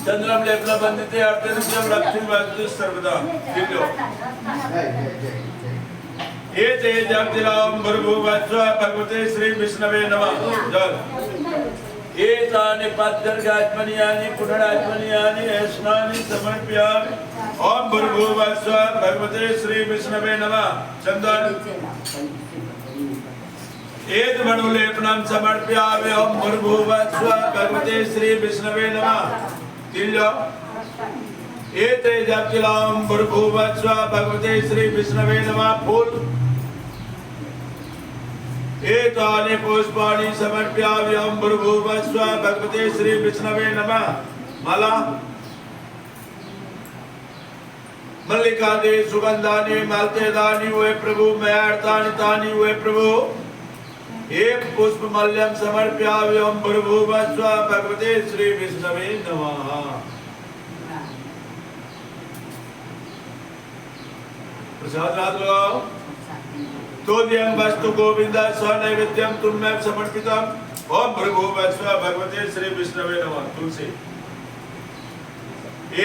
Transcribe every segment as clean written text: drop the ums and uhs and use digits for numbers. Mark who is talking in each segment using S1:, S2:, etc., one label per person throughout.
S1: चंद्रम लेपला बंदिते अर्धनित्यम लक्ष्मी वास्तु सर्वदा दिलो ये तेजम दिलाम भर्गुवस्व भगवते श्री विष्णवे नमः जल ये तानि पद्गर्गात्मनियानि पुनरात्मनियानि ऐष्णानि समर्पयामि ओम भर्गुवस्व भगवते श्री विष्णवे नमः चंदन एत मणुलेपनम समर्पयामि ओम भर्गुवस्व भगवते श्री विष्णवे नमः दिलो एते जपतिलाम भर्गुवस्व भगवते श्री विष्णवे नमः फूल एतानि पुष्पाणि समर्पयामि ओम भर्गुवस्व भगवते श्री विष्णवे नमः माला मल्लिकादि सुगंधानि मालतेदानि वे प्रभु मयार्तानि तानि वे प्रभु एक पुष्प मल्यम समर्पयामि ओम भर्गुवस्व भगवते श्री विष्णवे नमः प्रसाद रात लगाओ तोद्यं वस्तु गोविंद स्वनैवेद्यम तुम्मेव समर्पितम ओम भर्गुवस्व भगवते श्री विष्णवे नमः तुलसी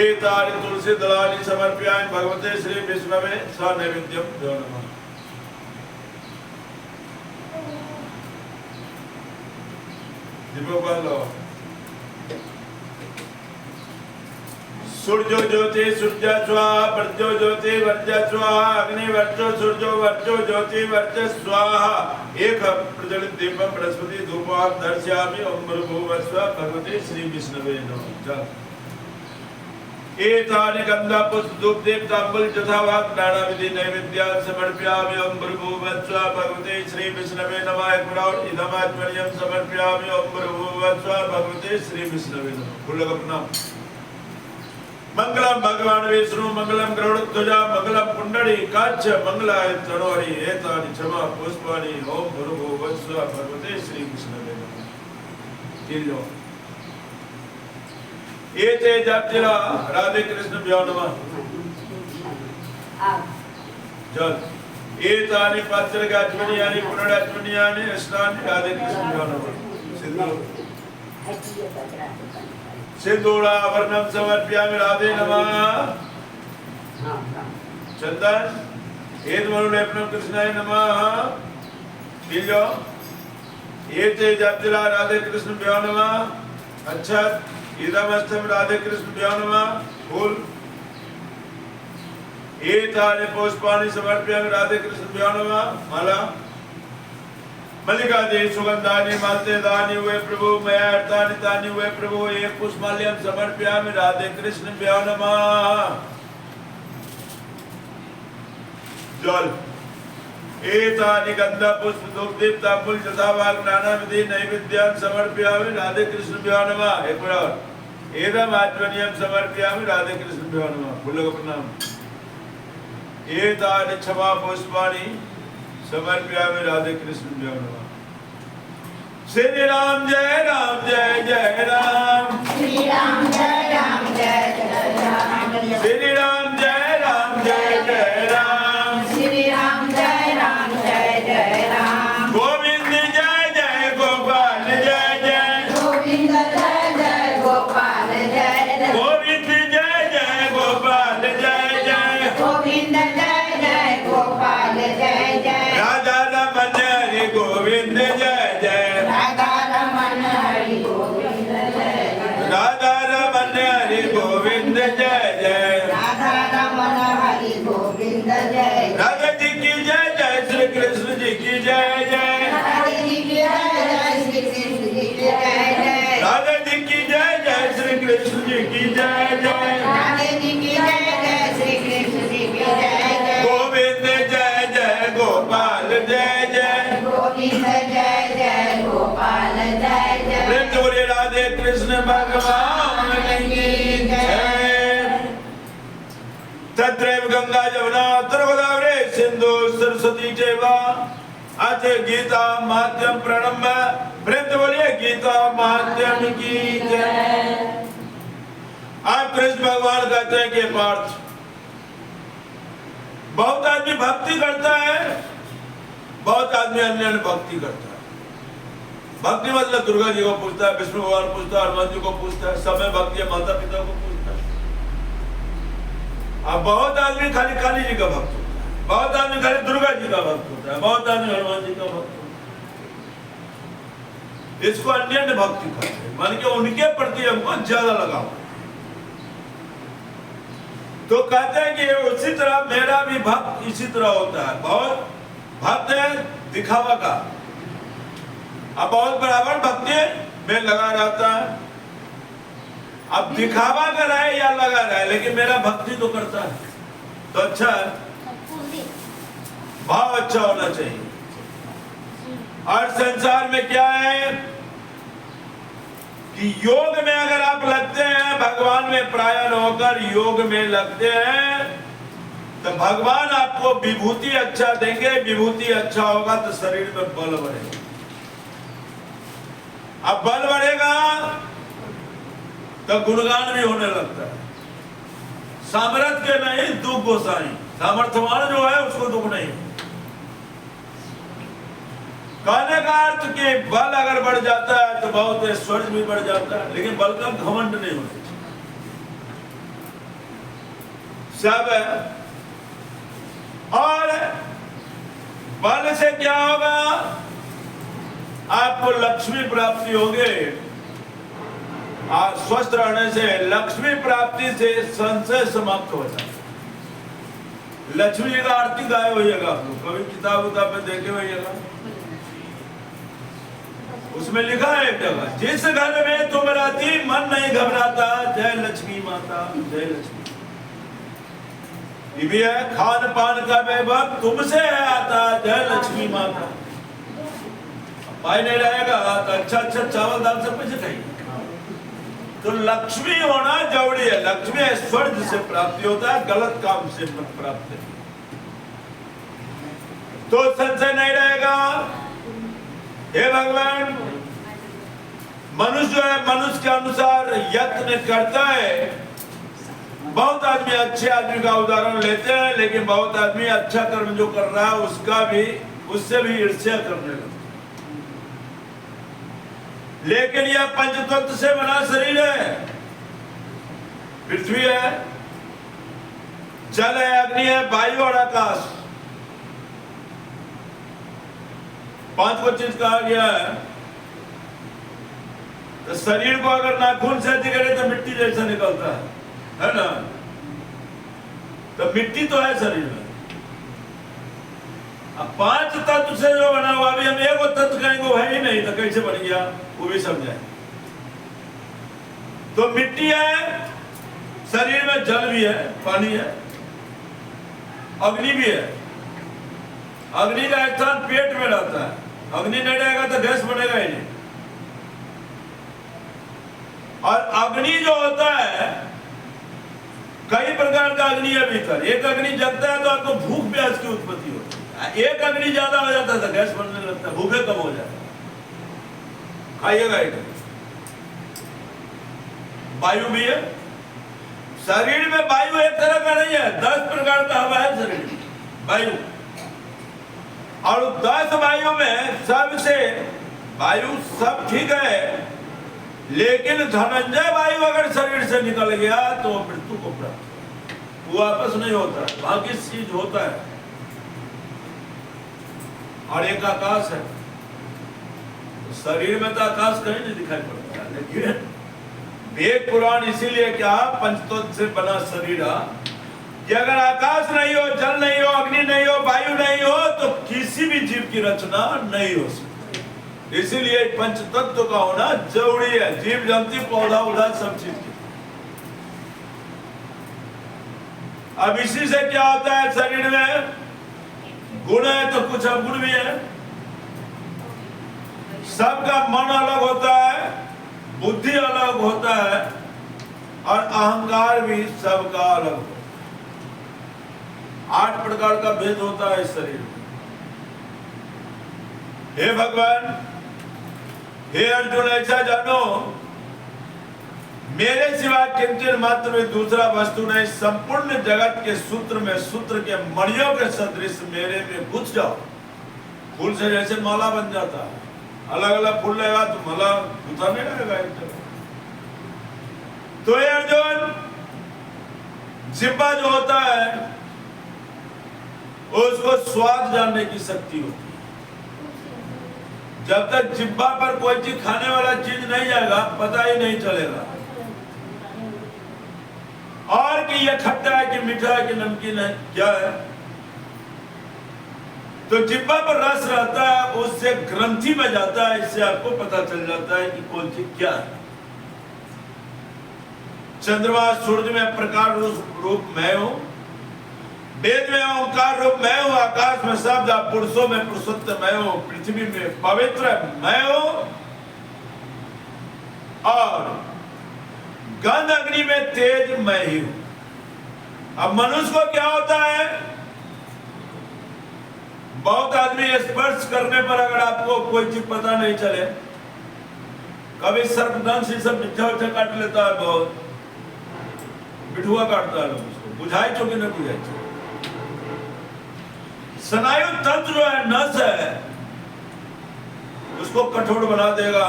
S1: एतानि तुलसी दलानि समर्पयामि भगवते श्री विष्णवे स्वनैवेद्यम जो नमः दीपो सूर्यो ज्योति सूर्य स्वाहा वर्जो ज्योति वर्ज स्वाहा अग्नि वर्जो सूर्यो वर्जो ज्योति वर्ज स्वाहा एक प्रज्वलित दीपम बृहस्पति धूपम दर्शयामि ओम भर्गुवस्व भगवते श्री विष्णवे नमः एतानि गंधा पुष्प धूप दीप तांबूल यथावाक नाना विधि नैवेद्य समर्पयामि ओम भर्गुवस्व भगवते श्री विष्णवे नमः एक बार इदमात्मनियम समर्पयामि ओम भर्गुवस्व भगवते श्री विष्णवे नमः फूल प्रणाम मंगलम भगवान विष्णु मंगलम गरुड़ध्वजा मंगलम पुंडरी काच मंगलाय तनोहरि एतानि क्षमा पुष्पाणि ओम भर्गुवस्व भगवते श्री विष्णवे नमः चिल जाओ। ये थे जब चिला राधे कृष्ण भ्यो नमः जल ये तानि पत्र गच्छ पुनरच्छ स्नान राधे कृष्ण भ्यो नमः सिंदूराभरणं समर्पयामि राधे नमः चंदन एतमनुलेपनं कृष्णाय नमः पीलो एते जपतिला राधे कृष्ण भ्यो नमः अक्षत इदमस्तम राधे कृष्ण भ्यो नमः फूल एतानि पुष्पाणि समर्पयामि राधे कृष्ण भ्यो नमः माला मल्लिकादि सुगंधानि माल्ते दानि हुए प्रभु मया अर्तानि तानि हुए प्रभु एक पुष्पाल्यं समर्पयामि राधे कृष्ण भ्यो नमः जल एतानि गंधा पुष्प धूपदीप तांबूल जथाभाग नानाविधि नैवेद्यान् समर्पयामि राधे कृष्ण भ्यो नमः एक बार एदम आचमनीयं समर्पयामि राधे कृष्ण भ्यो नमः फूलों का प्रणाम एतानि क्षमा पुष्पाणि समर्पयामि राधे कृष्ण भ्यो नमः श्री राम जय जय राम
S2: श्री राम जय जय राम
S1: श्री राम जय जय राम
S2: श्री राम जय राम
S1: गोविंद जय जय गोपाल जय जय
S2: गोविंद जय गोपाल जय जय
S1: गोविंद जय जय गोपाल जय जय
S2: गोविंद जय गोपाल जय जय
S1: राधा रमन हरि गोविंद जय जय
S2: राधा रमन हरि गोविंद जय जय
S1: राधा रमन हरि गोविंद जय जय
S2: राधा रमन हरि गोविंद जय
S1: राधा जी की जय जय श्री कृष्ण जी की जय जय
S2: हरि जी की जय श्री कृष्ण जी की जय जय
S1: राधा जी की जय जय श्री कृष्ण जी की जय जय
S2: राधे जी की जय श्री कृष्ण जी की जय जय
S1: गोविंद जय जय गोपाल जय जय
S2: गोविंद जय गोपाल जय जय
S1: प्रेम से बोलिए राधे कृष्ण भगवान की जय तत्रैव गंगा जमुना उत्तर गोदावरी सिंधु सरस्वती चैव आज गीता माध्यम प्रणम्य प्रेम से बोलिए गीता माध्यम की जय। आप कृष्ण भगवान कहते हैं कि पार्थ बहुत आदमी भक्ति करता है बहुत आदमी अन्य भक्ति करता है। भक्ति मतलब दुर्गा जी को पूछता है विष्णु भगवान पूछता है हनुमान जी को पूछता है समय भक्ति है माता पिता को पूछता है। अब बहुत आदमी खाली काली जी का भक्त होता है बहुत आदमी खाली दुर्गा जी का भक्त होता है बहुत आदमी हनुमान जी का भक्त होता है। इसको अन्य भक्ति करते हैं मान के उनके प्रति हमको ज्यादा लगाव। तो कहते हैं कि उसी तरह मेरा भी भक्त इसी तरह होता है बहुत भक्त है दिखावा का अब बहुत बराबर भक्ति में लगा रहता है। अब दिखावा कर रहा है या लगा रहा है लेकिन मेरा भक्ति तो करता है तो अच्छा है भाव अच्छा होना चाहिए। और संसार में क्या है कि योग में अगर आप लगते हैं भगवान में प्रायण होकर योग में लगते हैं तो भगवान आपको विभूति अच्छा देंगे विभूति अच्छा होगा तो शरीर में बल बढ़ेगा। अब बल बढ़ेगा तो गुणगान भी होने लगता है। सामर्थ्य के नहीं दुख गोसाई सामर्थ्यवान जो है उसको दुख नहीं। कहने का अर्थ कि बल अगर बढ़ जाता है तो बहुत ऐश्वर्य भी बढ़ जाता है लेकिन बल का घमंड नहीं होना चाहिए। सब है और बल से क्या होगा आपको लक्ष्मी प्राप्ति होगी। आज स्वस्थ रहने से लक्ष्मी प्राप्ति से संशय समाप्त हो जाता है। लक्ष्मी जी का आरती गाए होइएगा आप लोग कभी किताब उताब में देखे होइएगा उसमें लिखा है एक जगह जिस घर में तुम रहती मन नहीं घबराता जय लक्ष्मी माता जय लक्ष्मी। ये भी है खान पान का वैभव तुमसे है आता जय लक्ष्मी माता। पाई नहीं रहेगा तो अच्छा अच्छा चावल दाल सब कुछ खाइए। तो लक्ष्मी होना जरूरी है। लक्ष्मी ऐश्वर्य से प्राप्ति होता है गलत काम से मत प्राप्त है तो संशय नहीं रहेगा। हे भगवान मनुष्य जो है मनुष्य के अनुसार यत्न करता है। बहुत आदमी अच्छे आदमी का उदाहरण लेते हैं, लेकिन बहुत आदमी अच्छा कर्म जो कर रहा है उसका भी उससे भी ईर्ष्या करने लगता है। लेकिन यह पंचतत्व से बना शरीर है। पृथ्वी है, जल है, अग्नि है, वायु और आकाश, 5 को चीज कहा गया है। तो शरीर को अगर नाखून से अधिक करे तो मिट्टी जैसा निकलता है ना। तो मिट्टी तो है शरीर में। अब 5 तत्व से जो बना हुआ, अभी हम एक तत्व कहेंगे वो है ही नहीं, तो कैसे बन गया वो भी समझाए। तो मिट्टी है, शरीर में जल भी है, पानी है, अग्नि भी है। अग्नि का स्थान पेट में रहता है। अग्नि नहीं रहेगा तो गैस बनेगा ही नहीं। और अग्नि जो होता है, कई प्रकार का अग्नि है भीतर। एक अग्नि जलता है तो आपको भूख प्यास की उत्पत्ति होती है। एक अग्नि ज्यादा हो जाता है तो गैस बनने लगता है, भूखे कम हो जाता है। खाइएगा एक। वायु भी है शरीर में। वायु एक तरह का नहीं है, 10 प्रकार का हवा है शरीर में, वायु। और 10 वायु में सबसे वायु सब ठीक है, लेकिन धनंजय वायु अगर शरीर से निकल गया तो मृत्यु को प्राप्त, वो वापस नहीं होता, बाकी चीज होता है। और एक आकाश है। शरीर में तो आकाश कहीं नहीं दिखाई पड़ता है, लेकिन वेद पुराण इसीलिए क्या पंचतत्व से बना शरीर कि अगर आकाश नहीं हो, जल नहीं हो, अग्नि नहीं हो, वायु नहीं हो तो किसी भी जीव की रचना नहीं हो सकती। इसीलिए पंचतत्व का होना जरूरी है, जीव जंतु पौधा उधा सब चीज की। अब इसी से क्या होता है, शरीर में गुण है तो कुछ अवगुण भी है। सबका मन अलग होता है, बुद्धि अलग होता है, और अहंकार भी सबका अलग होता है। 8 प्रकार का भेद होता है इस शरीर में। हे भगवान, हे अर्जुन, ऐसा जानो मेरे सिवा किंचन मात्र में दूसरा वस्तु नहीं। संपूर्ण जगत के सूत्र में सूत्र के मणियों के सदृश मेरे में घुस जाओ। फूल से जैसे माला बन जाता है, अलग अलग फूल लेगा तो माला गुथा नहीं रहेगा एक जगह। तो ये अर्जुन, जिब्बा जो होता है उसको स्वाद जानने की शक्ति होती है। जब तक जिब्बा पर कोई चीज खाने वाला चीज नहीं जाएगा पता ही नहीं चलेगा और कि यह खट्टा है कि मीठा है कि नमकीन है, क्या है। तो जिब्बा पर रस रहता है, उससे ग्रंथि में जाता है, इससे आपको पता चल जाता है कि कौन चीज क्या है। चंद्रमा सूरज में प्रकार रूप मैं हूं, वेद में ओंकार रूप मैं हूं, आकाश में शब्द, पुरुषों में पुरुषोत्तम मैं हूं, पृथ्वी में पवित्र मैं हूं, और गंध अग्नि में तेज मैं ही हूं। अब मनुष्य को क्या होता है, बहुत आदमी स्पर्श करने पर अगर आपको कोई चीज पता नहीं चले, कभी सर्पदंश से सब मिठा उठा काट लेता है, बहुत बिठुआ काटता है उसको, बुझाई चो कि नहीं बुझाई चो। स्नायु तंत्र जो है, नस है, उसको कठोर बना देगा।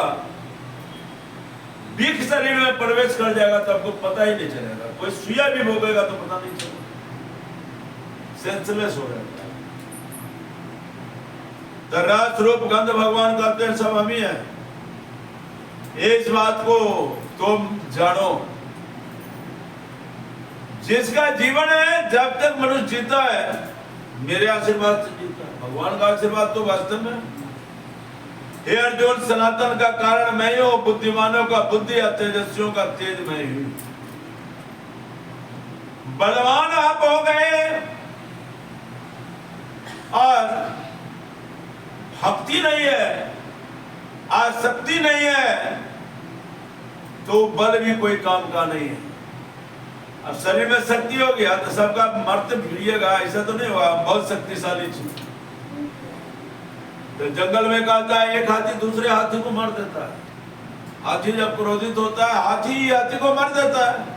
S1: विष शरीर में प्रवेश कर जाएगा तो आपको पता ही नहीं चलेगा। कोई सुइया भी भोगेगा तो पता नहीं चलेगा, सेंसलेस हो जाएगा। तो रस रूप गंध भगवान कहते हैं सब हम ही हैं। इस बात को तुम जानो। जिसका जीवन है, जब तक मनुष्य जीता है, मेरे आशीर्वाद से जीता है। भगवान का आशीर्वाद तो वास्तव में। हे अर्जुन, सनातन का कारण मैं ही हूं, बुद्धिमानों का बुद्धि और तेजस्वियों का तेज मैं ही हूं। बलवान आप हो गए और भक्ति नहीं है, आसक्ति नहीं है, तो बल भी कोई काम का नहीं है। अब शरीर में शक्ति हो गया तो सबका मरते भिड़िएगा, ऐसा तो नहीं हुआ। बहुत शक्तिशाली चीज। तो जंगल में कहता है एक हाथी दूसरे हाथी को मार देता है। हाथी जब क्रोधित होता है, हाथी को मार देता है।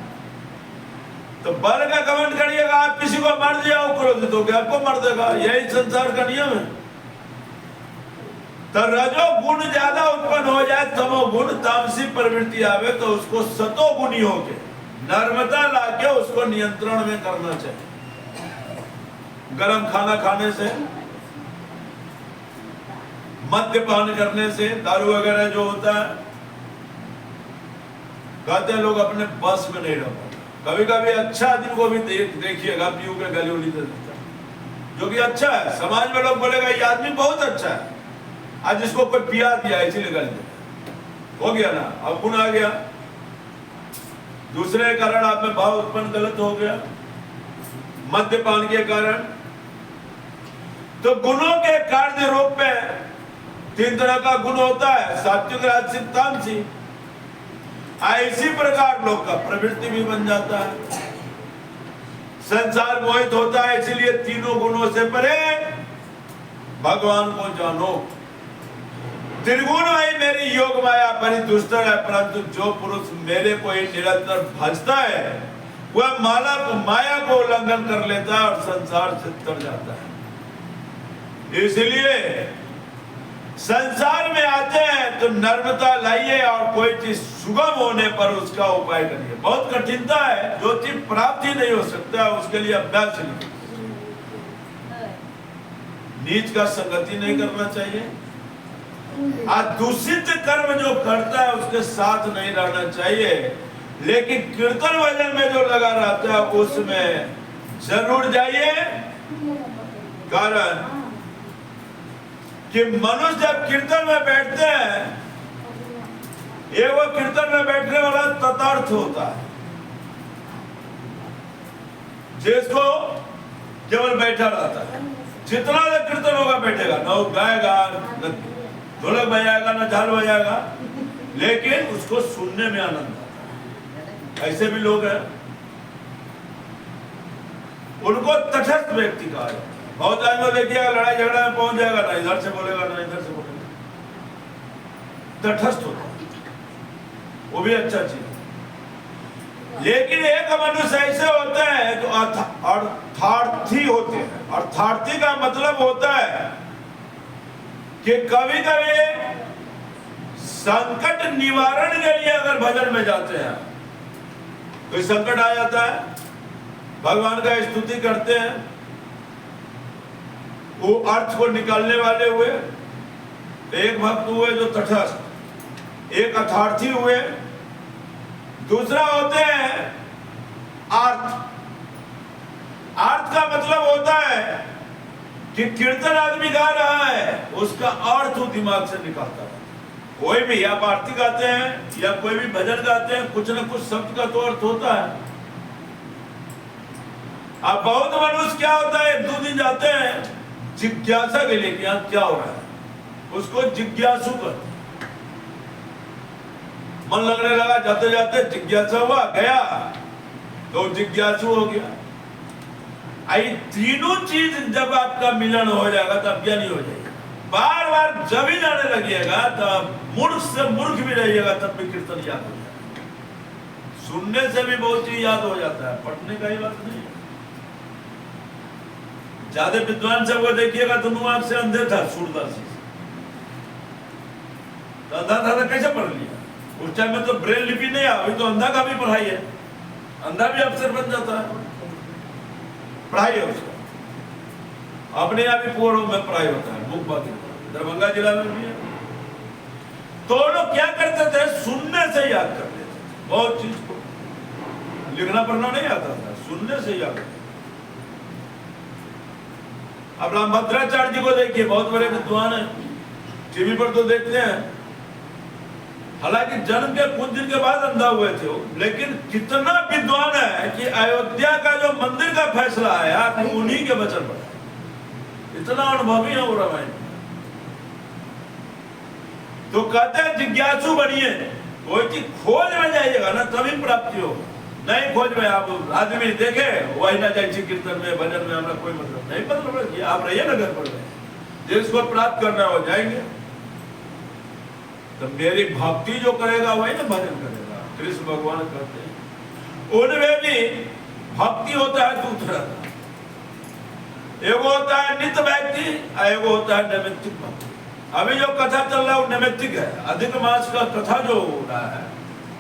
S1: तो बल का कमेंट करिएगा, आप किसी को मार दिया, वो क्रोधित हो गया, आपको मार देगा। यही संसार का नियम है। तो रजो गुण ज्यादा उत्पन्न हो जाए, तमो गुण तामसी प्रवृत्ति आवे, तो उसको सतो गुणी होके नर्मता लाके उसको नियंत्रण में करना चाहिए। गरम खाना खाने से, मद्यपान करने से, दारू वगैरह जो होता है, कहते हैं लोग अपने बस में नहीं रह पाते। कभी कभी अच्छा आदमी को भी देखिएगा पीऊ के गली उली दे देता है, जो कि अच्छा है। समाज में लोग बोलेगा ये आदमी बहुत अच्छा है, आज इसको कोई पिया दिया इसीलिए गली दे, हो गया ना, अब गुण आ गया। दूसरे कारण आप में भाव उत्पन्न गलत हो गया, मद्यपान के कारण। तो गुणों के कार्य रूप में 3 तरह का गुण होता है, सात्विक, राजसिक, तामसिक। इसी प्रकार लोग का प्रवृत्ति भी बन जाता है, संसार मोहित होता है। इसलिए तीनों गुणों से परे भगवान को जानो। त्रिगुण वही मेरी योग माया बड़ी दुस्तर है, परंतु जो पुरुष मेरे को ही निरंतर भजता है वह माया को उल्लंघन कर लेता है और संसार से तर जाता है। इसलिए संसार में आते हैं तो नर्मता लाइए और कोई चीज सुगम होने पर उसका उपाय करिए। बहुत कठिनता है, जो चीज प्राप्त ही नहीं हो सकता है उसके लिए अभ्यास नहीं। नीच का संगति नहीं करना चाहिए। दूषित कर्म जो करता है उसके साथ नहीं रहना चाहिए। लेकिन कीर्तन भजन में जो लगा रहता है उसमें जरूर जाइए। कारण कि मनुष्य जब कीर्तन में बैठते हैं, ये वो कीर्तन में बैठने वाला तथार्थ होता है, जिसको केवल बैठा रहता है। जितना कीर्तन होगा बैठेगा, ना वो गाएगा, न ढोलक बजाएगा, न झाल बजाएगा, लेकिन उसको सुनने में आनंद आता है। ऐसे भी लोग हैं, उनको तटस्थ व्यक्ति कहा जाता है। बहुत आदमी देखिएगा लड़ाई झगड़ा में पहुंच जाएगा, ना इधर से बोलेगा ना इधर से बोलेगा, तटस्थ होता है, वो भी अच्छा चीज है। लेकिन एक मनुष्य ऐसे होते हैं जो अर्थार्थी होते हैं। अर्थार्थी का मतलब होता है कि कभी कभी संकट निवारण के लिए अगर भजन में जाते हैं, कोई संकट आ जाता है, भगवान का स्तुति करते हैं, वो अर्थ को निकालने वाले हुए। एक भक्त हुए जो तटस्थ, एक अर्थार्थी हुए, दूसरा होते हैं अर्थ। अर्थ का मतलब होता है कि कीर्तन आदमी गा रहा है, उसका अर्थ वो दिमाग से निकालता है। कोई भी आप आरती गाते हैं या कोई भी भजन गाते हैं, कुछ न कुछ शब्द का तो अर्थ होता है। अब बहुत मनुष्य क्या होता है, 1-2 दिन जाते हैं जिज्ञासा के लिए कि यहाँ क्या हो रहा है, उसको जिज्ञासु करते। मन लगने लगा, जाते जाते जिज्ञासा हुआ, गया तो जिज्ञासु हो गया। आई तीनों चीज जब आपका मिलन हो जाएगा तब ज्ञानी हो जाएगा। बार बार जब ही जाने लगिएगा तब मूर्ख से मूर्ख भी रहिएगा, तब भी कीर्तन याद हो जाएगा। सुनने से भी बहुत चीज याद हो जाता है, पढ़ने का ही बात नहीं है। ज्यादा विद्वान सब को देखिएगा तो नुआंख से अंधे था, सूरदास जी तो अंधा था तो कैसे पढ़ लिया? उस टाइम में तो ब्रेल लिपि नहीं आ, अभी तो अंधा का भी पढ़ाई है, अंधा भी अफसर बन जाता है, पढ़ाई है उसका। अपने यहाँ भी पोड़ों में पढ़ाई होता है, मुख बात दरभंगा जिला में भी है। तो लोग क्या करते थे, सुनने से याद कर लेते थे बहुत चीज को, लिखना पढ़ना नहीं आता था, सुनने से याद करते। अब रामभद्राचार्य जी को देखिए, बहुत बड़े विद्वान है, टीवी पर तो देखते हैं। हालांकि जन्म के कुछ दिन के बाद अंधा हुए थे वो, लेकिन कितना विद्वान है कि अयोध्या का जो मंदिर का फैसला आया उन्हीं के वचन पर। इतना अनुभवी है वो रामायण। तो कहते हैं जिज्ञासु बनिए, कोई चीज खोज में जाइएगा ना तभी प्राप्ति होगा। नहीं खोज में आप आदमी देखे वही ना जाए कीर्तन में भजन में, हमारा कोई मतलब नहीं। मतलब आप रहिए ना घर पर, जिसको प्राप्त करना हो जाएंगे। तो मेरी भक्ति जो करेगा वही ना भजन करेगा। कृष्ण भगवान कहते हैं उनमें भी भक्ति होता है दूसरा, एगो होता है नित्य व्यक्ति, एगो होता है नैमित्तिक भक्ति। अभी जो कथा चल रहा है वो नैमित्तिक है। अधिक मास का कथा जो हो रहा है,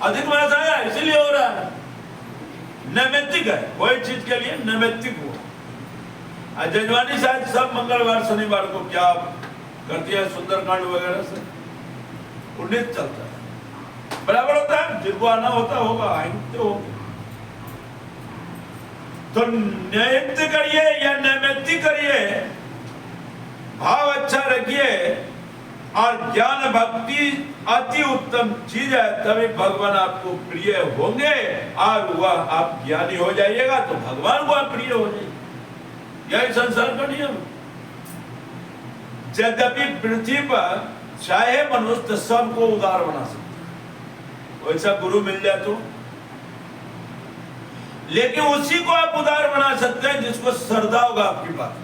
S1: अधिक मास आया इसीलिए हो रहा है, नैमित्तिक है, कोई चीज के लिए नैमित्तिक हुआ। जजवानी शायद सब मंगलवार शनिवार को क्या करती है, सुंदरकांड वगैरह से उन्नीत चलता है, बराबर होता है। जिनको आना होता होगा आएंगे तो नैमित्त करिए या नैमित्तिक करिए, भाव अच्छा रखिए और ज्ञान भक्ति अति उत्तम चीज है, तभी भगवान आपको प्रिय होंगे और वह आप ज्ञानी हो जाइएगा तो भगवान को आप प्रिय हो जाएंगे। यही संसार का नियम। यद्यपि पृथ्वी पर चाहे मनुष्य सबको उदार बना सकता है, वैसा गुरु मिल जाए तो, लेकिन उसी को आप उदार बना सकते हैं जिसको श्रद्धा होगा आपकी बात।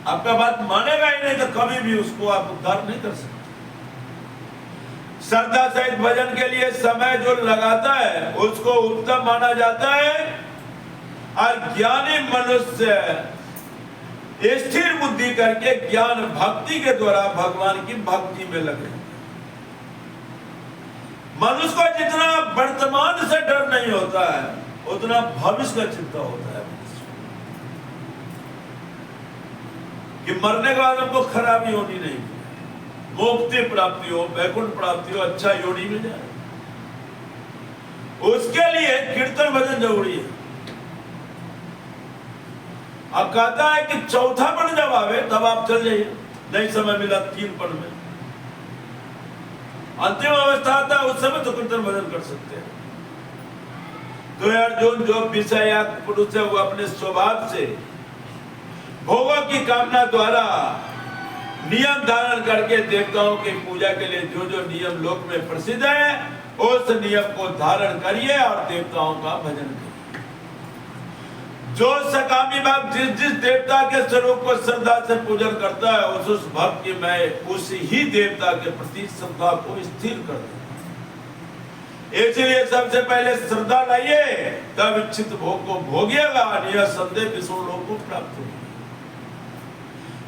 S1: आपका बात मानेगा ही नहीं तो कभी भी उसको आप उद्धार नहीं कर सकते। श्रद्धा सहित भजन के लिए समय जो लगाता है उसको उत्तम माना जाता है। और ज्ञानी मनुष्य स्थिर बुद्धि करके ज्ञान भक्ति के द्वारा भगवान की भक्ति में लगे। मनुष्य को जितना वर्तमान से डर नहीं होता है उतना भविष्य का चिंता होता है कि मरने के बाद हमको खराबी होनी नहीं, मुक्ति प्राप्ति हो, वैकुंठ प्राप्ति हो, अच्छा योनि में जाए। उसके लिए कीर्तन भजन जरूरी है। अब कहता है कि चौथा पद जब आवे तब आप चल जाइए, नहीं समय मिला 3 पद में, अंतिम अवस्था आता है उस समय तो कीर्तन भजन कर सकते हैं। तो अर्जुन जो विषय पुरुष है वो अपने स्वभाव से भोगों की कामना द्वारा नियम धारण करके देवताओं की पूजा के लिए जो जो नियम लोक में प्रसिद्ध है उस नियम को धारण करिए और देवताओं का भजन करिए। जो सकामी भक्त जिस जिस देवता के स्वरूप को श्रद्धा से पूजन करता है उस भक्त की मैं उस ही देवता के प्रति श्रद्धा को स्थिर कर दूं। इसलिए सबसे पहले श्रद्धा लाइए, तब इच्छित भोग को भोगिएगा, निसंदेह विष्णु लोक को प्राप्त होगा।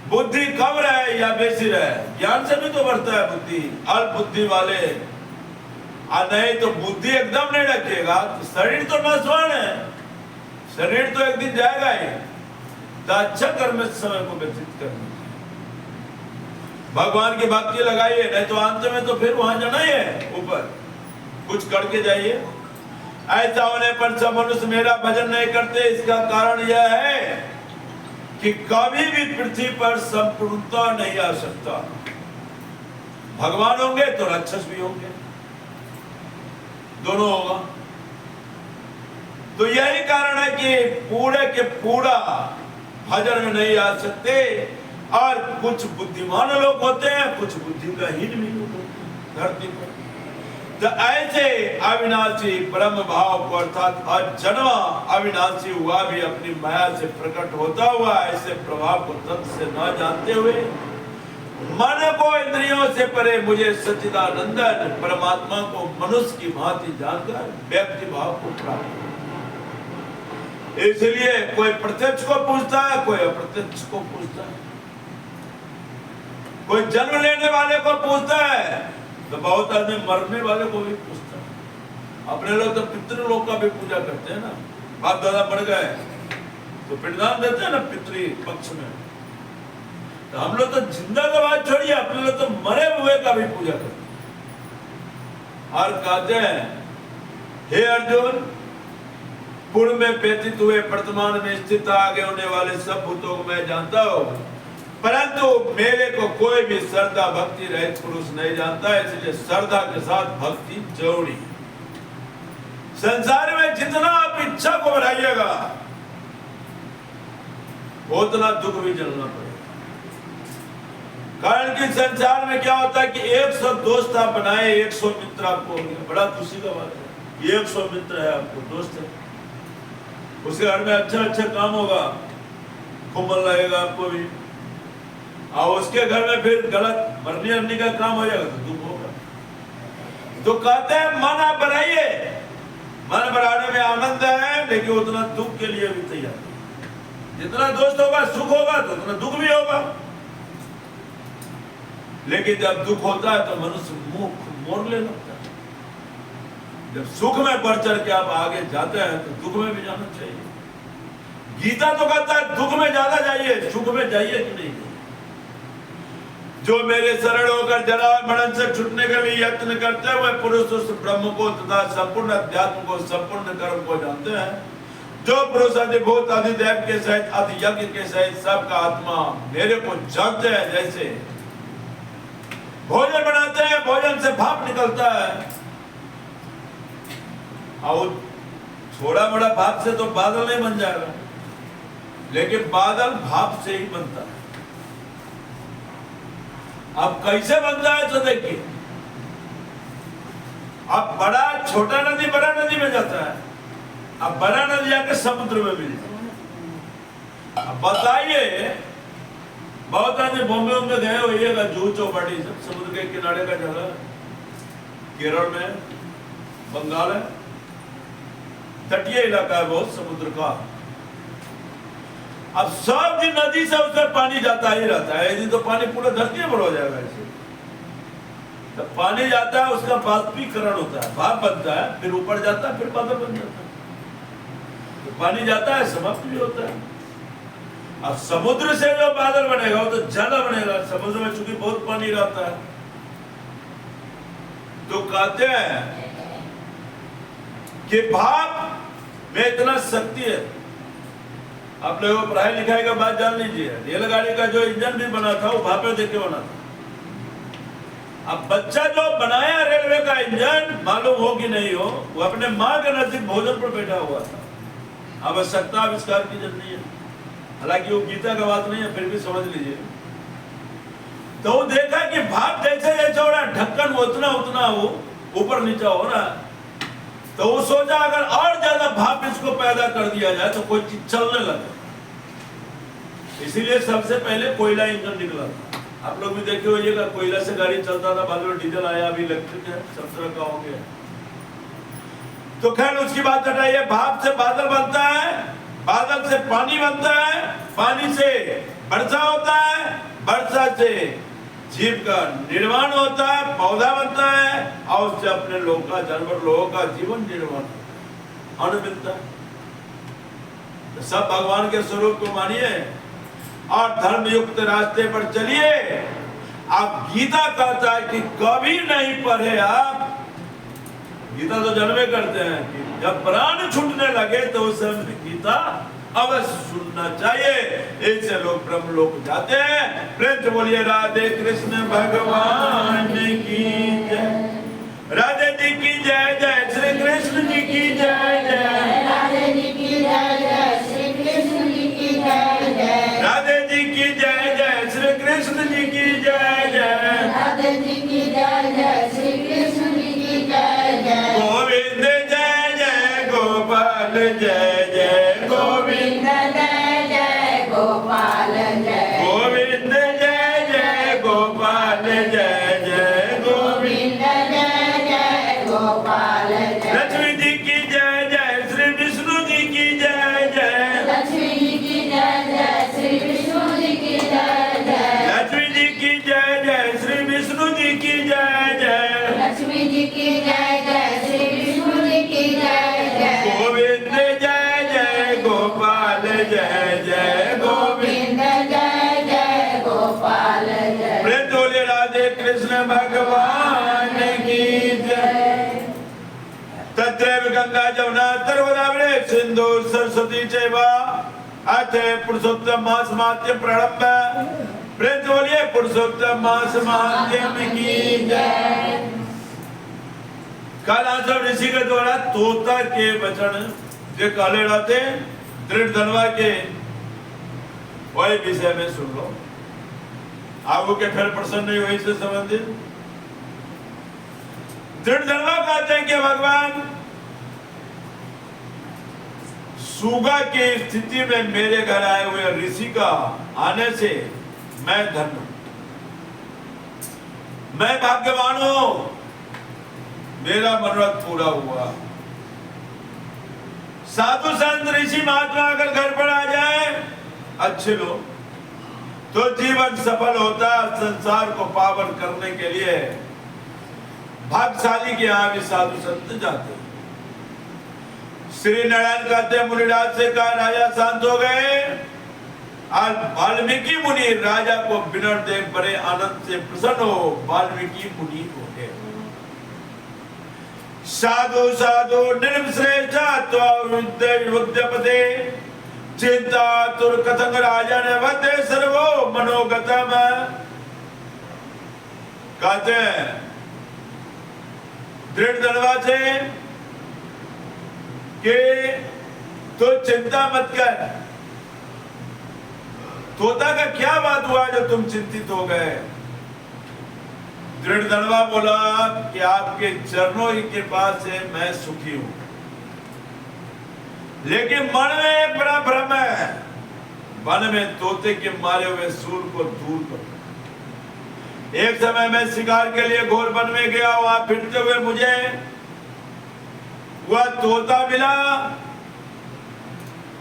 S1: बुद्धि कम रहे या बेसी रहे, ज्ञान से भी तो बढ़ता है बुद्धि। अल्प बुद्धि वाले नहीं तो बुद्धि एकदम नहीं रखेगा तो शरीर तो नश्वर है, शरीर तो एक दिन जाएगा ही। तो अच्छा कर्म में समय को व्यतीत करना, भगवान की भक्ति लगाइए, नहीं तो अंत में तो फिर वहां जाना ही है, ऊपर कुछ करके जाइए। ऐसा होने पर सब मनुष्य मेरा भजन नहीं करते। इसका कारण यह है कि कभी भी पृथ्वी पर संपूर्णता नहीं आ सकता। भगवान होंगे तो राक्षस भी होंगे, दोनों होगा। तो यही कारण है कि पूरे के पूरा भजन में नहीं आ सकते। और कुछ बुद्धिमान लोग होते हैं, कुछ बुद्धि का हीन भी लोग होते हैं धरती पर। तो ऐसे अविनाशी ब्रह्म भाव को अर्थात अजन्मा अविनाशी हुआ भी अपनी माया से प्रकट होता हुआ ऐसे प्रभाव को तत्व से न जानते हुए मन को इंद्रियों से परे मुझे सच्चिदानंदन परमात्मा को मनुष्य की भांति जानकर व्यक्ति भाव को प्राप्त। इसलिए कोई प्रत्यक्ष को पूछता है, कोई अप्रत्यक्ष को पूछता है, कोई जन्म लेने वाले को पूछता है तो बहुत आदमी मरने वाले को भी पूछता है। अपने लोग तो पितृलोक का भी पूजा करते हैं ना, बाप दादा मर गए तो पिंडदान देते हैं ना पितृ पक्ष में। तो हम लोग तो जिंदा का बात छोड़िए, अपने लोग तो मरे हुए का भी पूजा करते हैं। और कहते हैं हे अर्जुन, पूर्व में व्यतीत हुए वर्तमान में स्थित आगे होने वाले सब भूतों को मैं जानता हूँ, परंतु मेरे को कोई भी श्रद्धा भक्ति रहित पुरुष नहीं जानता है। इसलिए श्रद्धा के साथ भक्ति जरूरी है। संसार में जितना आप इच्छा को बढ़ाइएगा उतना दुख भी झेलना पड़ेगा। कारण कि संसार में क्या होता है कि 100 दोस्त आप बनाए, 100 मित्र आपको हो गया, बड़ा खुशी का बात है। 100 मित्र है आपको, दोस्त है, उसके घर में अच्छा अच्छा काम होगा, खूब मन लगेगा आपको भी। और उसके घर में फिर गलत मरनी अरनी का काम हो जाएगा तो दुख होगा। तो कहते हैं मन आप बढ़ाइए, मन बढ़ाने में आनंद है, लेकिन उतना दुख के लिए भी तैयार। जितना दोस्त होगा सुख होगा तो उतना दुख भी होगा। लेकिन जब दुख होता है तो मनुष्य मुख मोड़ ले लगता है। जब सुख में बढ़ चढ़ के आप आगे जाते हैं तो दुख में भी जाना चाहिए। गीता तो कहता है दुख में ज्यादा जाइए, सुख में जाइए कि नहीं। जो मेरे शरण होकर जरा मरण से छूटने का भी यत्न करते हुए पुरुष उस ब्रह्म को तथा संपूर्ण अध्यात्म को, संपूर्ण कर्म को जानते हैं। जो पुरुष अधिभूत अधिदेव के सहित अति यज्ञ के सहित सबका आत्मा मेरे को जानते हैं। जैसे भोजन बनाते हैं, भोजन से भाप निकलता है, और थोड़ा बड़ा भाप से तो बादल नहीं बन जाएगा, लेकिन बादल भाप से ही बनता है। अब कैसे बनता है तो देखिए, अब बड़ा छोटा नदी बड़ा नदी में जाता है, अब बड़ा नदी जाकर समुद्र में मिल जाता है। अब बताइए, बहुत आदमी बॉम्बे में गए होइएगा, जुहू चौपाटी सब समुद्र के किनारे का जगह, केरल में, बंगाल है, तटीय इलाका है बहुत समुद्र का। अब सब दिन नदी से उसमें पानी जाता ही रहता है, यदि तो पानी पूरा धरती पर हो जाएगा ऐसे। तो पानी जाता है, उसका बाष्पीकरण होता है, भाप बनता है, फिर ऊपर जाता है, फिर बादल बन जाता है। तो पानी जाता है, समाप्त भी होता है। अब समुद्र से जो बादल बनेगा वो तो ज्यादा बनेगा, समुद्र में चूंकि बहुत पानी रहता है। तो कहते हैं कि भाप में इतना शक्ति है। आप लोगों को पढ़ाई लिखाई का बात जान लीजिए, रेलगाड़ी का जो इंजन भी बना था वो भापे देके बना था। अब बच्चा जो बनाया रेलवे का इंजन, मालूम हो कि नहीं हो, वो अपने माँ के नजदीक भोजन पर बैठा हुआ था। आवश्यकता आविष्कार की जरूरत नहीं है, हालांकि वो गीता का बात नहीं है, फिर भी समझ लीजिए। तो वो देखा कि भाप जैसे जैसे हो रहा, ढक्कन उतना उतना वो ऊपर नीचे हो रहा। तो वो सोचा अगर और ज्यादा भाप इसको पैदा कर दिया जाए तो कोई चीज चलने लगे। इसीलिए सबसे पहले कोयला इंजन निकला था। आप लोग भी देखे होइएगा, कोयला से गाड़ी चलता था, बाद में डीजल आया, अभी इलेक्ट्रिक है, सब तरह का हो गया। तो खैर उसकी बात हटाइए। भाप से बादल बनता है, बादल से पानी बनता है, पानी से वर्षा होता है, वर्षा से जीव का निर्माण होता है, पौधा बनता है, और उससे अपने लोगों का, जानवर लोगों का जीवन निर्माण होता है, अन्न मिलता है। तो सब भगवान के स्वरूप को मानिए और धर्म युक्त रास्ते पर चलिए। आप गीता कहता है कि कभी नहीं पढ़े आप, गीता तो जन्मे करते हैं कि जब प्राण छूटने लगे तो उस समय गीता अवश्य सुनना चाहिए। इससे लोग ब्रह्म लोक जाते हैं। प्रेम से बोलिए राधे कृष्ण भगवान की जय, राधे जी की जय जय, श्री कृष्ण जी की जय जय,
S2: राधे जी की जय जय, श्री कृष्ण जी की जय जय,
S1: राधे जी की जय जय, श्री कृष्ण जी की जय जय,
S2: राधे जी की जय जय, श्री कृष्ण जी की जय जय,
S1: गोविंद जय जय, गोपाल जय जय, गोविंद
S2: जय जय गोपाल जय,
S1: गोविंद जय जय, गोपाल जय जय, गोविंद
S2: जय जय गोपाल जय,
S1: लक्ष्मी जी की जय जय, श्री विष्णु जी की जय जय,
S2: लक्ष्मी जी की जय जय, श्री विष्णु जी की जय जय,
S1: लक्ष्मी जी की जय जय, श्री विष्णु जी की जय जय,
S2: लक्ष्मी जी की जय जय, श्री विष्णु जी की जय जय,
S1: गोविंद जय जय, गोपाल जय जय, गोविंद
S2: जय जय गोपाल जय,
S1: प्रेम बोले राधे कृष्ण भगवान की जय। तत्रैव गंगा जमुना तर्वदावणे सिंधु सरस्वती चैव अथे पुरुषोत्तम मास माध्यम प्रारंभ। प्रेम बोलिए पुरुषोत्तम मास माध्यम की जय। कल आश्रम ऋषि के द्वारा तोता के वचन जो काले रहते दृढ़ धनवा के, वही विषय में सुन लो। आगू के फिर प्रश्न नहीं हुए इससे संबंधित। दृढ़ धनवा कहते हैं कि भगवान सुगा की स्थिति में मेरे घर आए हुए ऋषि का आने से मैं धन्य, मैं भाग्यवान हूं। मेरा मनोरथ पूरा हुआ। साधु संत ऋषि महात्मा अगर घर पर आ जाए अच्छे लोग तो जीवन सफल होता। संसार को पावन करने के लिए भाग्यशाली के यहाँ भी साधु संत जाते। श्री नारायण कहते मुनिराज से कहा राजा शांत हो गए। आज वाल्मीकि मुनि राजा को विनर देख बड़े आनंद से प्रसन्न हो वाल्मीकि मुनि हो गए। साधु साधु निर्मश्रेष्ठपदे चिंता तुर कथंग राजन वदे सर्वो मनोगतम। कहते हैं दृढ़ दलवा से कि तो चिंता मत कर। तोता का क्या बात हुआ जो तुम चिंतित हो गए? दृढ़ दलवा बोला कि आपके चरणों ही के पास से मैं सुखी हूं, लेकिन मन में एक बड़ा भ्रम है। वन में तोते के मारे हुए सूर को दूर करो। एक समय मैं शिकार के लिए घोर वन में गया, वहां फिरते हुए मुझे वह तोता मिला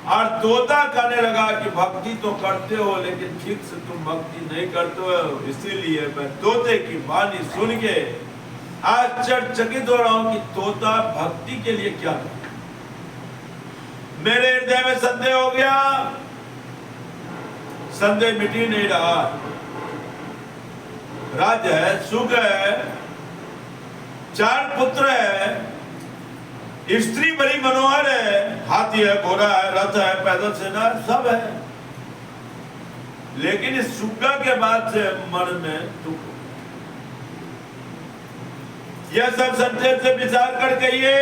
S1: और तोता कहने लगा कि भक्ति तो करते हो लेकिन ठीक से तुम भक्ति नहीं करते हो। इसीलिए मैं तोते की वाणी सुन के आश्चर्यचकित हो रहा हूं कि तोता भक्ति के लिए क्या करे। मेरे हृदय में संदेह हो गया, संदेह मिट ही नहीं रहा। राज्य है, सुख है, 4 पुत्र है, स्त्री बड़ी मनोहर है, हाथी है, घोड़ा है, रथ है, पैदल सेना सब है, लेकिन इस सुग्गा के बाद से मन में दुख। यह सब संक्षेप से विचार कर कहिए।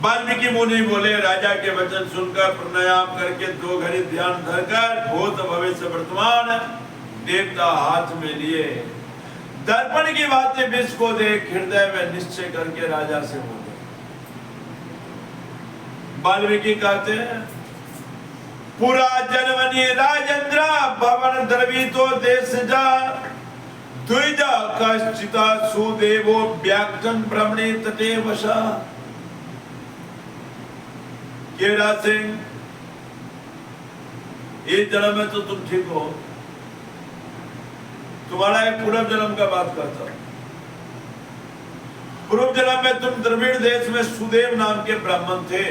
S1: वाल्मीकि मुनि बोले राजा के वचन सुनकर प्राणायाम करके 2 घड़ी ध्यान धरकर भूत भविष्य वर्तमान देवता हाथ में लिए दर्पण की बातें विष को देख हृदय में निश्चय करके राजा से बोले। वाल्मीकि कहते हैं पूरा जनवनी राजेंद्र भवन द्रवितो देश जा द्विजा कश्चिता सुदेवो व्याक्तन ब्रह्मणे तटे वशा। केरा सिंह इस जन्म में तो तुम ठीक हो, तुम्हारा एक पूर्व जन्म का बात करता हूं। पूर्व जन्म में तुम द्रविड़ देश में सुदेव नाम के ब्राह्मण थे।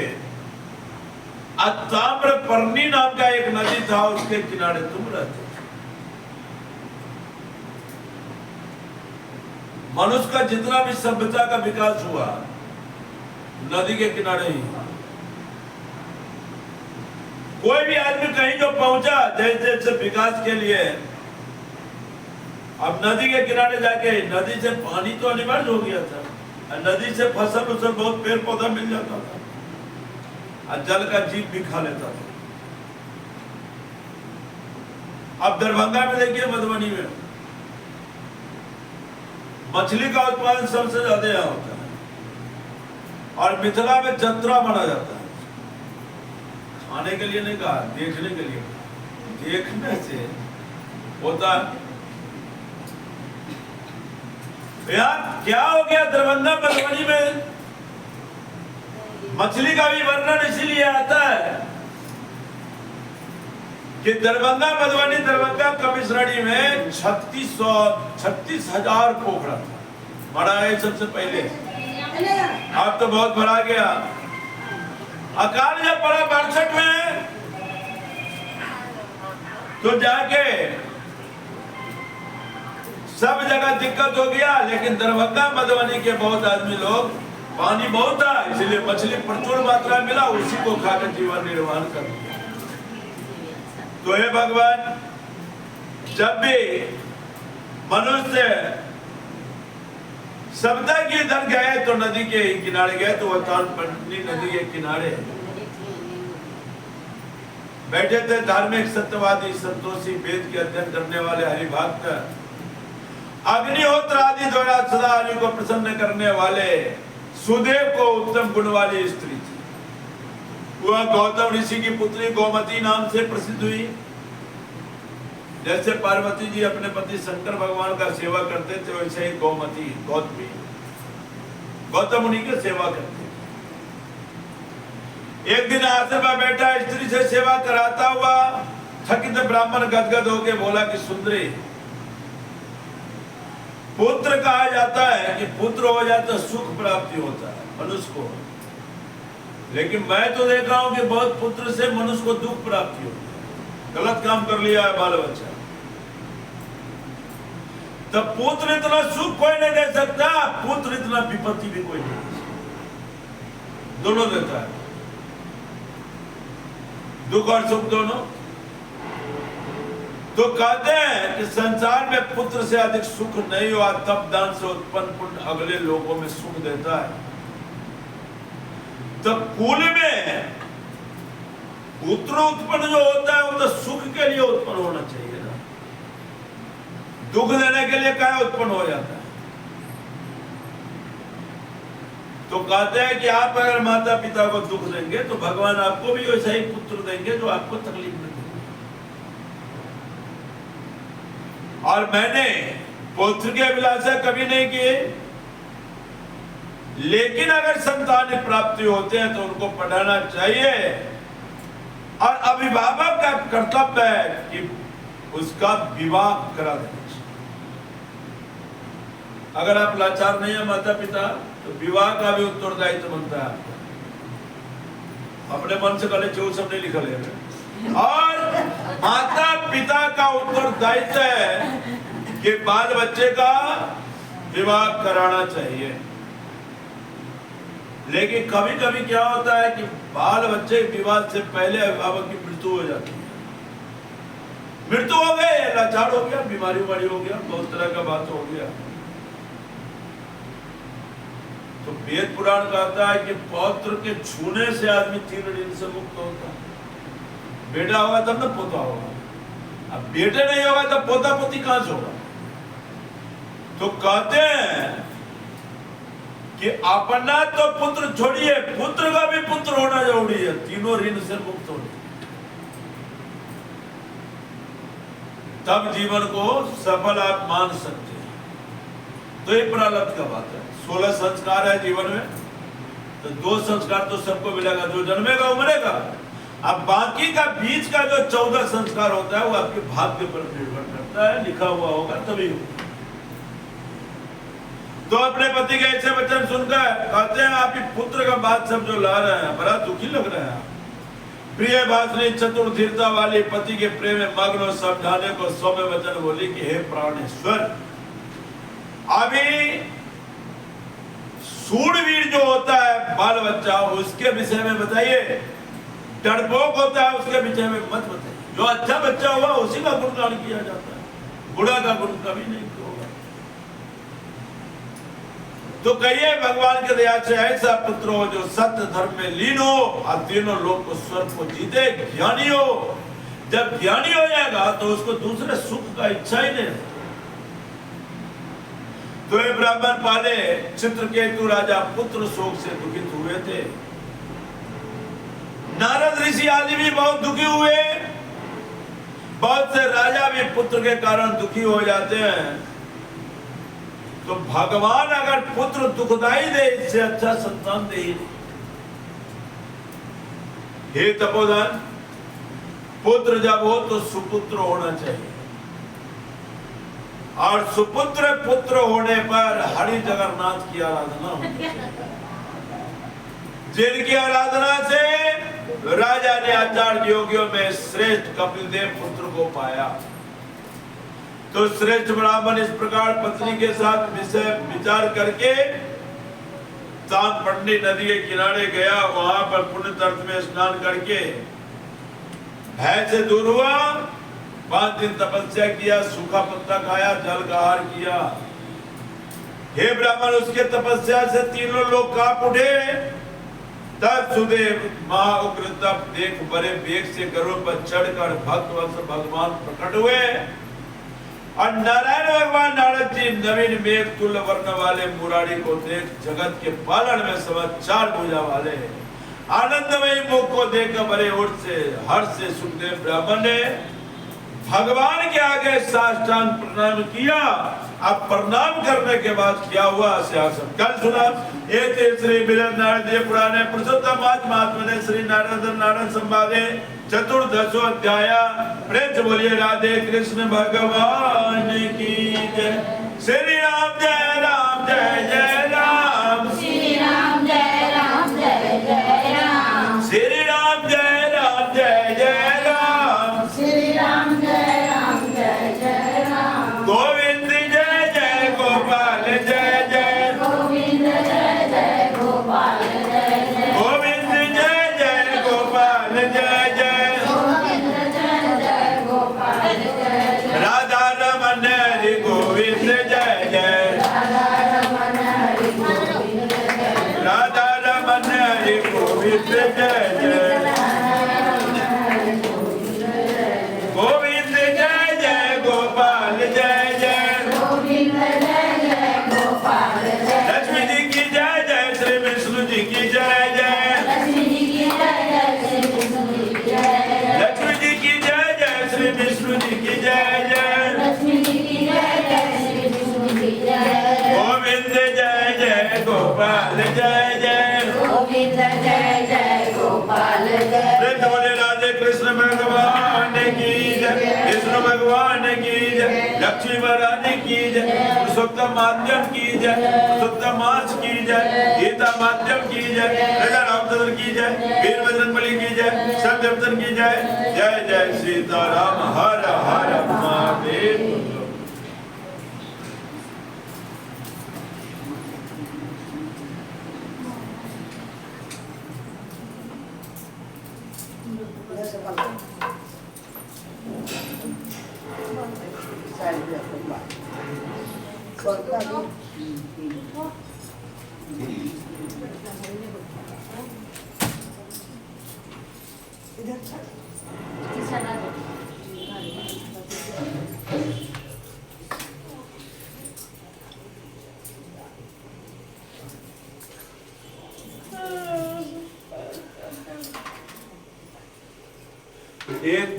S1: ताम्रपर्णी नाम का एक नदी था, उसके किनारे तुम रहते थे। मनुष्य का जितना भी सभ्यता का विकास हुआ नदी के किनारे ही। कोई भी आदमी कहीं जो पहुंचा जैसे जैसे विकास के लिए, अब नदी के किनारे जाके नदी से पानी तो अनिवार्य हो गया था, नदी से फसल बहुत पेड़ पौधा मिल जाता था और जल का जीव भी खा लेता था। अब दरभंगा में देखिए, मधुबनी में मछली का उत्पादन सबसे ज्यादा यहाँ होता है और मिथिला में जत्रा माना जाता है। खाने के लिए नहीं कहा, देखने के लिए। देखने से होता यार क्या हो गया दरभंगा मधुबनी में मछली का भी वर्णन इसीलिए आता है कि दरभंगा मधुबनी दरभंगा कमिश्नरी में 36,000 पोखरा था, बड़ा है सबसे पहले। अब तो बहुत भरा गया। अकाल जब पड़ा 62 में तो जाके सब जगह दिक्कत हो गया, लेकिन दरभंगा मधुबनी के बहुत आदमी लोग, पानी बहुत था इसलिए मछली प्रचुर मात्रा में मिला, उसी को खाकर जीवन निर्वाह कर दिया। तो हे भगवान, जब भी मनुष्य सभ्यता की इधर गए तो नदी के किनारे गए, तो वह ताम्रपर्णी नदी के किनारे बैठे थे धार्मिक सत्यवादी संतोषी वेद के अध्ययन करने वाले हरिभक्त अग्निहोत्र आदि द्वारा सदा हरि को प्रसन्न करने वाले सुदेव को उत्तम गुण वाली स्त्री थी। वह गौतम ऋषि की पुत्री गोमती नाम से प्रसिद्ध हुई। जैसे पार्वती जी अपने पति शंकर भगवान का सेवा करते थे, वैसे ही गोमती गौतमी गौतम मुनि की सेवा करते। एक दिन आश्रम में बैठा स्त्री से सेवा कराता हुआ थकित ब्राह्मण गदगद होके बोला कि सुंदरी, पुत्र कहा जाता है कि पुत्र हो जाए तो सुख प्राप्ति होता है मनुष्य को, लेकिन मैं तो देखा हूं कि बहुत पुत्र से मनुष्य को दुख प्राप्ति होती है। गलत काम कर लिया है बाल बच्चा, तब पुत्र इतना सुख कोई नहीं दे सकता, पुत्र इतना विपत्ति भी कोई नहीं दे सकता। दोनों देता है, दुख और सुख दोनों। तो कहते हैं कि संसार में पुत्र से अधिक सुख नहीं हुआ, तब दान से उत्पन्न पुण्य अगले लोगों में सुख देता है। तो कुल में पुत्र उत्पन्न जो होता है वो तो सुख के लिए उत्पन्न होना चाहिए ना, दुख देने के लिए क्या उत्पन्न हो जाता है। तो कहते हैं कि आप अगर माता पिता को दुख देंगे तो भगवान आपको भी वैसा ही पुत्र देंगे जो आपको तकलीफ में देंगे। और मैंने पुत्र की अभिलाषा कभी नहीं की, लेकिन अगर संतान प्राप्ति होते हैं तो उनको पढ़ाना चाहिए, और अभिभावक का कर्तव्य है कि उसका विवाह करा देना चाहिए। अगर आप लाचार नहीं है माता पिता तो विवाह का भी उत्तरदायित्व बनता है आपका। अपने मन से कले जो सब नहीं लिखा ले, और माता पिता का उत्तरदायित्व है कि बाल बच्चे का विवाह कराना चाहिए। लेकिन कभी कभी क्या होता है कि बाल बच्चे विवाह से पहले अभिभावक की मृत्यु हो जाती है। मृत्यु हो गई, लाचार हो गया, बीमारी उमारी हो गया, बहुत तरह का बात हो गया। तो वेद पुराण कहता है कि पौत्र के छूने से आदमी 3 ऋण से मुक्त होता है। बेटा होगा तब ना पोता होगा, अब बेटे नहीं होगा तब पोता पोती कहां से होगा। तो कहते हैं कि अपना तो पुत्र छोड़िए, पुत्र का भी पुत्र होना जरूरी है, तीनों ऋण से मुक्त होने, तब जीवन को सफल आप मान सकते हैं। तो ये प्रारब्ध का बात है। 16 संस्कार है जीवन में, तो 2 संस्कार तो सबको मिलेगा, जो जन्मेगा वो मरेगा। अब बाकी का बीच का जो 14 संस्कार होता है वो आपके भाग्य पर निर्भर करता है, लिखा हुआ होगा तभी होगा। तो अपने पति के ऐसे वचन सुनकर कहते हैं आप पुत्र का बात सब जो ला रहे हैं बड़ा दुखी लग रहा है। प्रिय भाषणी चतुर धीरता वाली पति के प्रेम में मग्न और समझाने को सौम्य वचन बोली कि हे प्राणेश्वर, अभी सूरवीर जो होता है बाल बच्चा उसके विषय में बताइए, डरपोक होता है उसके विषय में मत बताइए। जो अच्छा बच्चा हुआ उसी का गुणगान किया जाता है, बुरा का गुण कभी नहीं होगा। तो कहिए भगवान की दया से ऐसा पुत्र हो जो सत्य धर्म में लीन हो और तीनों लोग को स्वर्ग को जीते, ज्ञानी हो। जब ज्ञानी हो जाएगा तो उसको दूसरे सुख का इच्छा ही नहीं। तो ये ब्राह्मण पाले चित्रकेतु राजा पुत्र शोक से दुखित हुए थे। नारद ऋषि आदि भी बहुत दुखी हुए। बहुत से राजा भी पुत्र के कारण दुखी हो जाते हैं। तो भगवान अगर पुत्र दुखदाई दे, इससे अच्छा संतान दे ही नहीं। हे तपोधन, पुत्र जब हो तो सुपुत्र होना चाहिए, और सुपुत्र पुत्र होने पर हरि जगन्नाथ की आराधना होनी चाहिए, जिनकी आराधना से राजा ने आचार्य योगियों में श्रेष्ठ कपिल देव पुत्र को पाया। तो श्रेष्ठ ब्राह्मण इस प्रकार पत्नी के साथ विचार करके ताम्रपर्णी नदी के किनारे गया। वहां पर पुण्य तीर्थ में स्नान करके भय से दूर हुआ। 5 दिन तपस्या किया, सूखा पत्ता खाया, जल का आहार किया। हे ब्राह्मण, उसके तपस्या से तीनों लोग कांप उठे। तब सुदेव महाउग्र तप देख बड़े वेग से गरुड़ पर चढ़कर भक्तवत्सल भगवान प्रकट हुए। और नारायण भगवान नारद जी नवीन मेघ तुल्य वर्ण वाले मुरारी को देख जगत के पालन में समाचार भुजा वाले आनंदमयी मुख को देखकर बड़े उठ से हर्ष से सुखदेव ब्राह्मण ने भगवान के आगे साष्टांग प्रणाम किया अब प्रणाम करने के बाद क्या हुआ सियासत कल सुना एते श्री बिरद नारद पुराणे पुरुषोत्तम महात्मा श्री नारायण संवादे चतुर्दशो अध्याय प्रेम से बोलिए राधे कृष्ण भगवान की जय श्री राम जय राम जय जय राम
S2: श्री राम जय राम जय जय राम
S1: श्री राम जय राम जय जय राम
S2: श्री राम जय राम जय जय राम
S1: गोविंद जय जय गोपाल जय जय
S2: गोविंद जय जय गोपाल जय जय
S1: गोविंद जय जय गोपाल जय जय
S2: गोविंद जय जय गोपाल जय जय
S1: राधा रमन हरि गोविंद जय जय
S2: राधा रमन हरि गोविंद जय
S1: राधा रमन हरि गोविंद जय जय गोविंद जय जय गोपाल जय जय
S2: गोविंद जय जय गोपाल जय
S1: लक्ष्मी जी की जय जय श्री विष्णु जी की जय जय
S2: लक्ष्मी जी की जय जय श्री विष्णु जी की जय जय
S1: लक्ष्मी जी की जय जय श्री विष्णु जी की जय जय
S2: लक्ष्मी जी की जय जय श्री विष्णु जी की जय जय
S1: गोविंद जय जय गोपाल जय जय
S2: गोविंद जय जय गोपाल जय
S1: प्रेम बोले राधे कृष्ण भगवान की जय विष्णु भगवान की जय लक्ष्मी महारानी की जय पुरुषोत्तम माध्यम की जय पुरुषोत्तम मास की जय गीता माध्यम की जय राजा रामचंद्र की जय वीर बजरंगबली की जय सब देवतन की जय जय जय सीताराम हर हर महादेव एक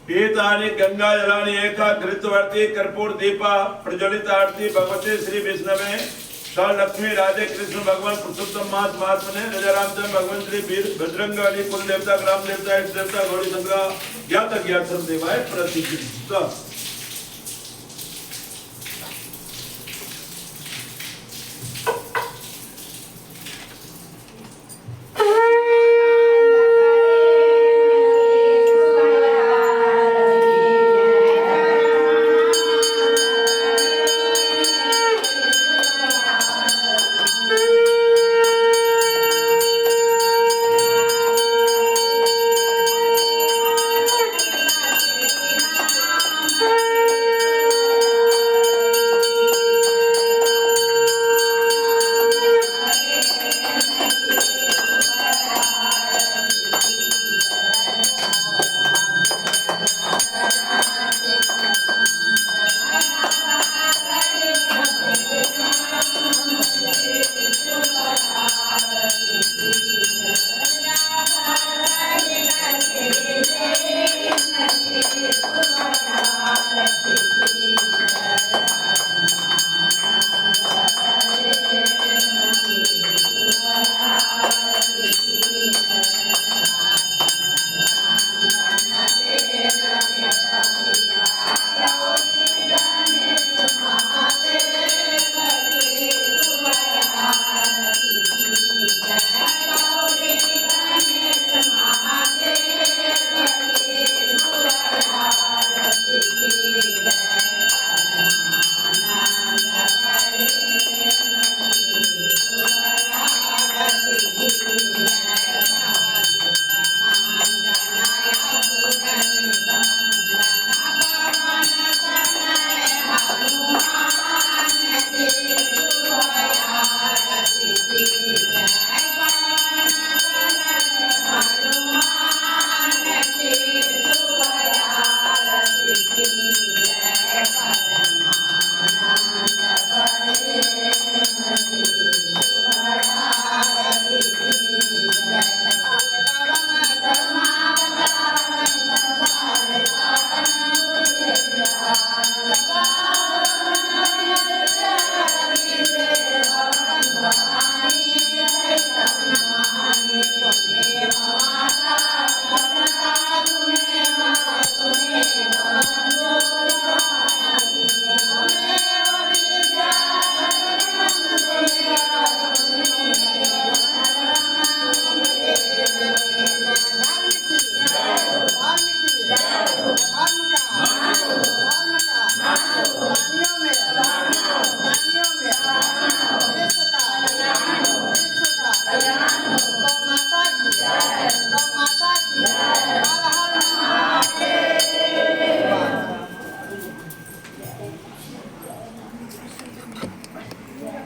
S1: पीतानि गंगा जलानि एका घृतवर्ती कर्पूर दीपा प्रज्वलित आरती भगवते श्री विष्णवे स लक्ष्मी राधे कृष्ण भगवान पुरुषोत्तम मास महात्मने राजा रामचंद्र भगवान श्री वीर बजरंग बली कुल देवता ग्राम देवता इष्ट देवता गौरी गंगा ज्ञात ज्ञात सब देवाय प्रतिष्ठित